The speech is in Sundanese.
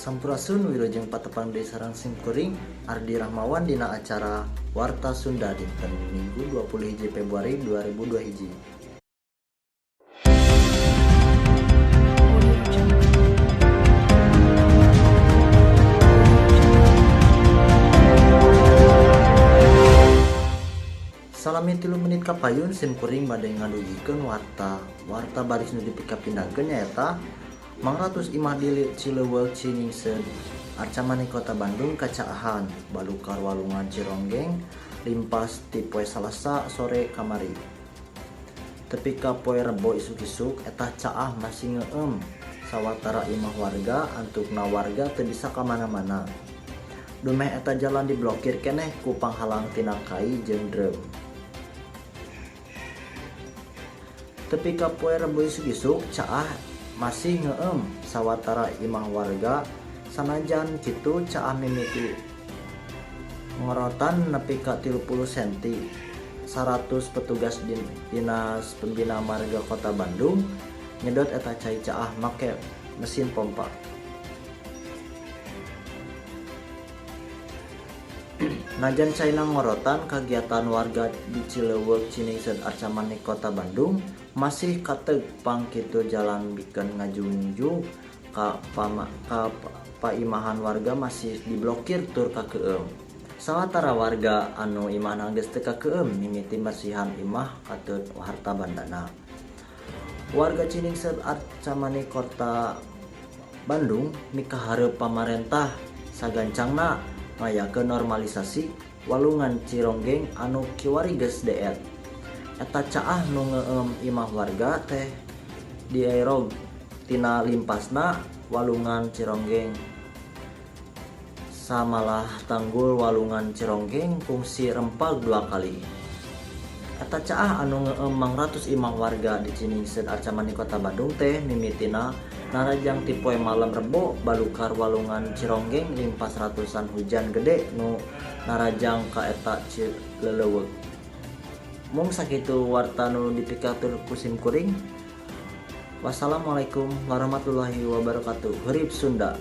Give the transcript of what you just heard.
Sampurasun wilujeng patepang deui sareng simkuring Ardi Rahmawan dina acara Warta Sunda dinten Minggu 21 Februari 2021. Salami 3 menit kapayun simkuring bade ngadugikeun warta baris nu dipikapindakeun nyaeta Mang Ratus Imah di Cileuweuk Ciningseun Arca Mani Kota Bandung kacaahan balukar walungan Cironggeng limpas ti poe Salasa sore kamari. Tepi ka poe Rebo isuk-isuk eta caah masih ngeueum sawatara imah warga antukna warga teu bisa ka mana-mana. Dumeh eta jalan diblokir keneh ku panghalang tina kai jeung dreum. Tepi ka poe Rebo isuk-isuk caah masih ngeueum sawatara imah warga sanajan kitu caah mimiti ngorotan nepi ka 30 cm. 100 petugas Dinas Pembina Marga Kota Bandung nyedot eta cai caah make mesin pompa. Najan caina ngorotan kagiatan warga di Cileuweuk Ciningseun Arca Mani Kota Bandung masih kateug pang kitu jalan bikeun ngajungjung ka paimahan warga masih diblokir tur ka keueum. Sawatara warga anu imahna geus teu ka keueum mimiti marsihan imah kateu harta bandana. Warga Ciningseun Arca Mani Kota Bandung mikahareup pamarentah sagancangna ngayakeun normalisasi walungan Cironggeng anu kiwari geus deet. Eta caah nu ngeueum imah warga teh dierog tina limpasna walungan Cironggeng. Samalah tanggul walungan Cironggeng fungsi rempag 2 kali. Eta caah anu ngeueum Mang Ratus imah warga di Ciningseun Arca Mani Kota Bandung teh mimitina narajang ti poe malam Rebo balukar walungan Cironggeng limpas ratusan hujan gede nu narajang ka eta Cileuweuk. Mung sakitu warta nu dipikatur ku simkuring. Wassalamualaikum warahmatullahi wabarakatuh. Hurip Sunda.